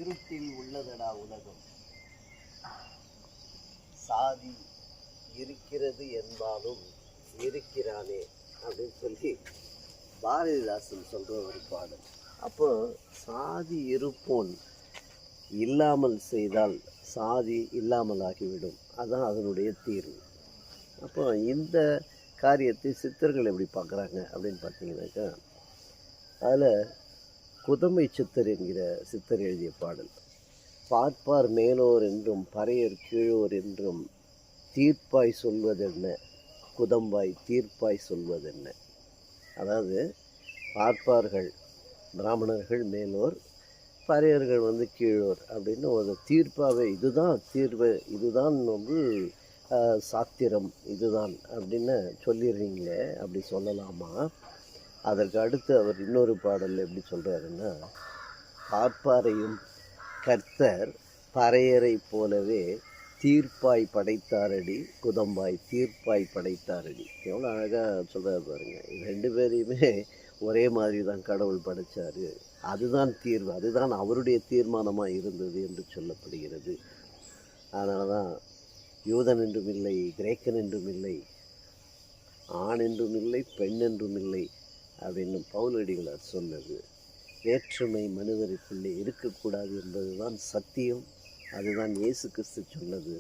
இருட்டில் உள்ளதடா உலகம், சாதி இருக்கிறது என்பாலும் இருக்கிறானே அப்படின்னு சொல்லி பாரதிதாசன் சொல்கிற ஒரு பாடல். அப்போ சாதி இருப்போன் இல்லாமல் செய்தால் சாதி இல்லாமல் ஆகிவிடும், அதுதான் அதனுடைய தீர்வு. அப்போ இந்த காரியத்தை சித்தர்கள் எப்படி பார்க்குறாங்க அப்படின்னு பார்த்தீங்கன்னாக்கா, அதில் குதம்பை சித்தர் என்கிற சித்தர் எழுதிய பாடல், பார்ப்பார் மேலோர் என்றும் பறையர் கீழோர் என்றும் தீர்ப்பாய் சொல்வதென்ன குதம்பாய் தீர்ப்பாய் சொல்வதென்ன. அதாவது பார்ப்பார்கள் பிராமணர்கள் மேலோர், பறையர்கள் கீழோர் அப்படின்னு ஒரு தீர்ப்பாகவே இதுதான் தீர்வு, இதுதான் சாத்திரம், இதுதான் அப்படின்னு சொல்லிடுறீங்களே, அப்படி சொல்லலாமா? அதற்கு அடுத்து அவர் இன்னொரு பாடல் எப்படி சொல்கிறாருன்னா, பார்ப்பாரையும் கர்த்தர் பறையரை போலவே தீர்ப்பாய் படைத்தாரடி குதம்பாய் தீர்ப்பாய் படைத்தாரடி. எவ்வளோ அழகாக சொல்கிறார் பாருங்க. இது ரெண்டு பேரையுமே ஒரே மாதிரி தான் கடவுள் படைத்தார், அதுதான் தீர்வு, அதுதான் அவருடைய தீர்மானமாக இருந்தது என்று சொல்லப்படுகிறது. அதனால தான் யூதன் என்றும் இல்லை, கிரேக்கன் என்றும் இல்லை, ஆண் என்றும் இல்லை, பெண் என்றும் இல்லை அப்படின்னு பவுலடிகளார் சொன்னது. வேற்றுமை மனிதருக்குள்ளே இருக்கக்கூடாது என்பதுதான் சத்தியம், அதுதான் இயேசு கிறிஸ்து சொன்னது,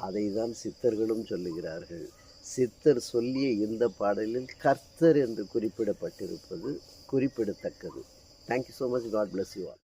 அதை தான் சித்தர்களும் சொல்லுகிறார்கள். சித்தர் சொல்லிய இந்த பாடலில் கர்த்தர் என்று குறிப்பிடப்பட்டிருப்பது குறிப்பிடத்தக்கது. Thank you so much. God bless you all.